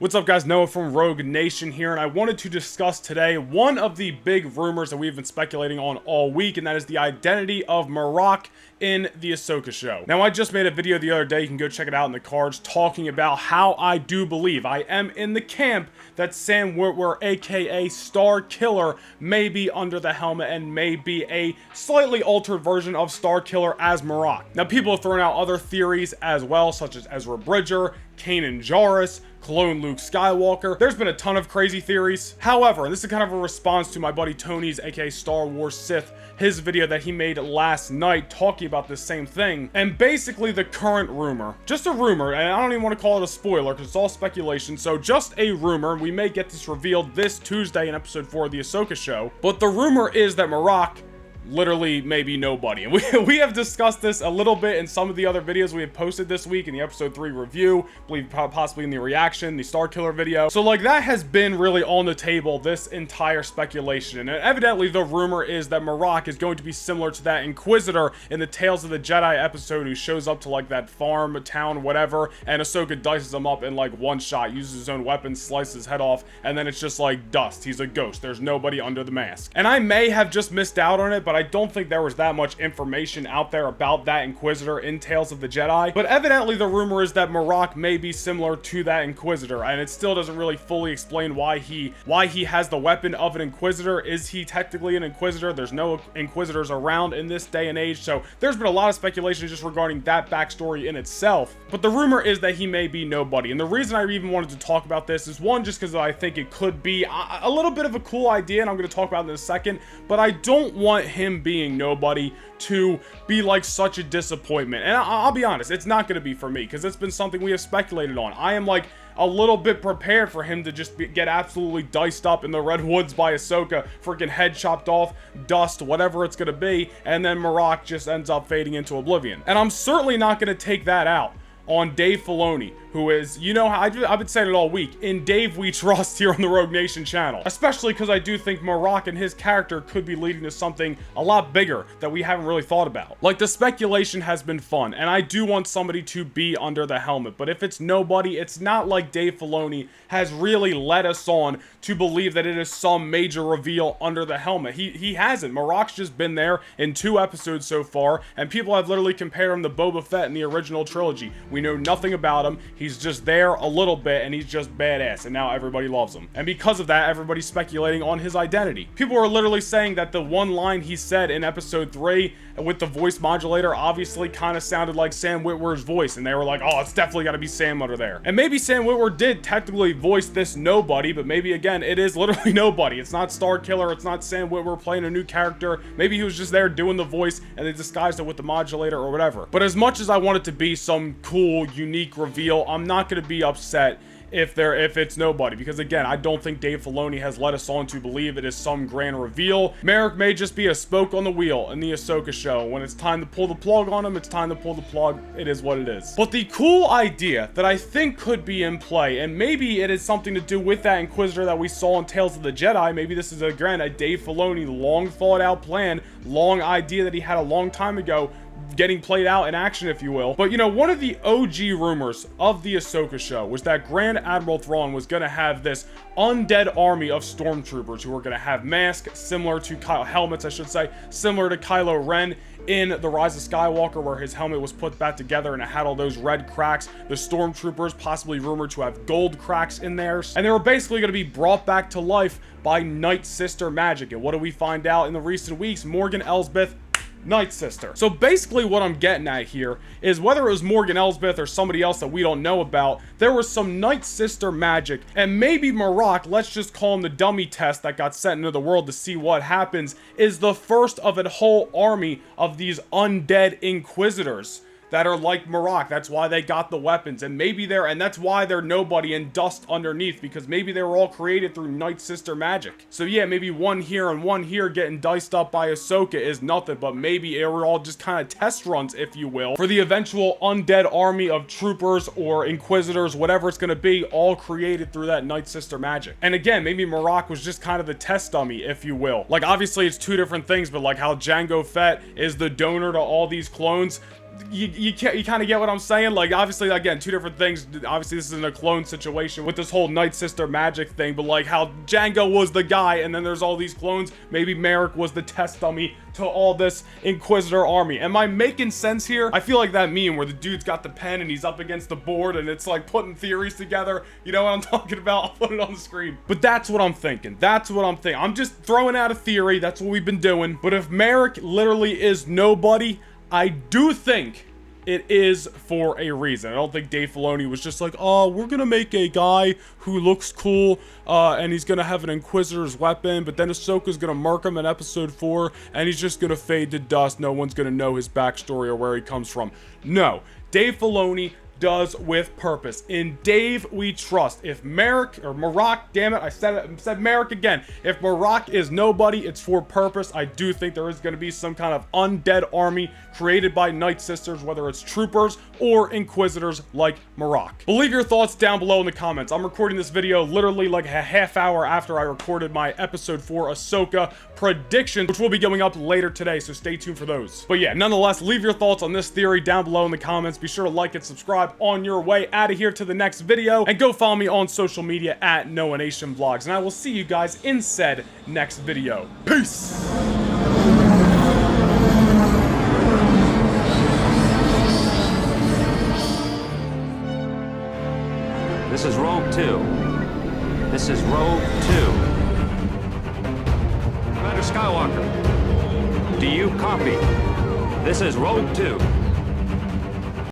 What's up guys, Noah from Rogue Nation here, and I wanted to discuss today one of the big rumors that we've been speculating on all week, and that is the identity of Marrok in the Ahsoka show. Now, I just made a video the other day, you can go check it out in the cards, talking about how I do believe, I am in the camp that Sam Witwer, aka Starkiller, may be under the helmet and may be a slightly altered version of Starkiller as Marrok. Now, people have thrown out other theories as well, such as Ezra Bridger, Kanan Jarrus, clone Luke Skywalker. There's been a ton of crazy theories. However, and this is kind of a response to my buddy Tony's, aka Star Wars Sith, his video that he made last night talking about this same thing. And basically the current rumor, just a rumor, and I don't even want to call it a spoiler because it's all speculation, so just a rumor. We may get this revealed this Tuesday in episode 4 of the Ahsoka show, but the rumor is that Marrok literally maybe nobody, and we have discussed this a little bit in some of the other videos we have posted this week in the episode 3 review, I believe possibly in the reaction, the Starkiller video. So like that has been really on the table, this entire speculation, and evidently the rumor is that Marrok is going to be similar to that Inquisitor in the Tales of the Jedi episode who shows up to like that farm, town, whatever, and Ahsoka dices him up in like one shot, uses his own weapon, slices his head off, and then it's just like dust. He's a ghost. There's nobody under the mask. And I may have just missed out on it, but I don't think there was that much information out there about that Inquisitor in Tales of the Jedi. But evidently the rumor is that Marrok may be similar to that Inquisitor, and it still doesn't really fully explain why he has the weapon of an Inquisitor. Is he technically an Inquisitor? There's no Inquisitors around in this day and age, so there's been a lot of speculation just regarding that backstory in itself. But the rumor is that he may be nobody, and the reason I even wanted to talk about this is one, just because I think it could be a little bit of a cool idea, and I'm going to talk about it in a second, but I don't want him being nobody to be like such a disappointment. And I'll be honest, it's not going to be for me, because it's been something we have speculated on. I am like a little bit prepared for him to just get absolutely diced up in the Redwoods by Ahsoka, freaking head chopped off, dust, whatever it's going to be, and then Marrok just ends up fading into oblivion. And I'm certainly not going to take that out on Dave Filoni, who is, you know, I've been saying it all week, in Dave we trust here on the Rogue Nation channel. Especially because I do think Marrok and his character could be leading to something a lot bigger that we haven't really thought about. Like, the speculation has been fun, and I do want somebody to be under the helmet, but if it's nobody, it's not like Dave Filoni has really led us on to believe that it is some major reveal under the helmet. He hasn't. Marrok's just been there in 2 episodes so far, and people have literally compared him to Boba Fett in the original trilogy. We know nothing about him. He's just there a little bit, and he's just badass, and now everybody loves him. And because of that, everybody's speculating on his identity. People are literally saying that the one line he said in episode 3 with the voice modulator obviously kind of sounded like Sam Witwer's voice, and they were like, oh, it's definitely got to be Sam under there. And maybe Sam Witwer did technically voice this nobody, but maybe again, it is literally nobody. It's not Starkiller, it's not Sam Witwer playing a new character. Maybe he was just there doing the voice, and they disguised it with the modulator or whatever. But as much as I want it to be some cool, unique reveal, I'm not going to be upset if it's nobody, because again, I don't think Dave Filoni has led us on to believe it is some grand reveal. Marrok may just be a spoke on the wheel in the Ahsoka show. When it's time to pull the plug on him, it's time to pull the plug. It is what it is. But the cool idea that I think could be in play, and maybe it is something to do with that Inquisitor that we saw in Tales of the Jedi, maybe this is again a Dave Filoni long thought out plan, long idea that he had a long time ago, getting played out in action, if you will. But you know, one of the OG rumors of the Ahsoka show was that Grand Admiral Thrawn was going to have this undead army of stormtroopers who were going to have masks similar to helmets, I should say, similar to Kylo Ren in The Rise of Skywalker, where his helmet was put back together and it had all those red cracks. The stormtroopers possibly rumored to have gold cracks in theirs, and they were basically going to be brought back to life by nightsister magic. And what do we find out in the recent weeks? Morgan Elsbeth, nightsister. So basically what I'm getting at here is, whether it was Morgan Elsbeth or somebody else that we don't know about, there was some nightsister magic, and maybe Marrok, let's just call him the dummy test that got sent into the world to see what happens, is the first of a whole army of these undead Inquisitors that are like Marrok. That's why they got the weapons, and maybe and that's why they're nobody and dust underneath, because maybe they were all created through nightsister magic. So yeah, maybe one here and one here getting diced up by Ahsoka is nothing, but maybe it were all just kind of test runs, if you will, for the eventual undead army of troopers or Inquisitors, whatever it's gonna be, all created through that nightsister magic. And again, maybe Marrok was just kind of the test dummy, if you will. Like, obviously it's 2 different things, but like how Jango Fett is the donor to all these clones, you kind of get what I'm saying? Like, obviously, again, two different things. Obviously, this isn't a clone situation with this whole nightsister magic thing, but like how Django was the guy, and then there's all these clones. Maybe Marrok was the test dummy to all this Inquisitor army. Am I making sense here? I feel like that meme where the dude's got the pen and he's up against the board and it's like putting theories together. You know what I'm talking about? I'll put it on the screen. But that's what I'm thinking. That's what I'm thinking. I'm just throwing out a theory. That's what we've been doing. But if Marrok literally is nobody, I do think it is for a reason. I don't think Dave Filoni was just like, oh, we're gonna make a guy who looks cool, and he's gonna have an Inquisitor's weapon, but then Ahsoka's gonna mark him in episode 4, and he's just gonna fade to dust. No one's gonna know his backstory or where he comes from. No, Dave Filoni does with purpose. In Dave we trust. If Marrok, damn it, I said Marrok again. If Marrok is nobody, it's for purpose. I do think there is going to be some kind of undead army created by Nightsisters, whether it's troopers or Inquisitors like Marrok. But leave your thoughts down below in the comments. I'm recording this video literally like a half hour after I recorded my episode 4 Ahsoka prediction, which will be going up later today, so stay tuned for those. But yeah, nonetheless, leave your thoughts on this theory down below in the comments. Be sure to like and subscribe on your way out of here to the next video, and go follow me on social media at NoahNationVlogs, and I will see you guys in said next video. Peace! This is Rogue 2. This is Rogue 2. Commander Skywalker, do you copy? This is Rogue 2.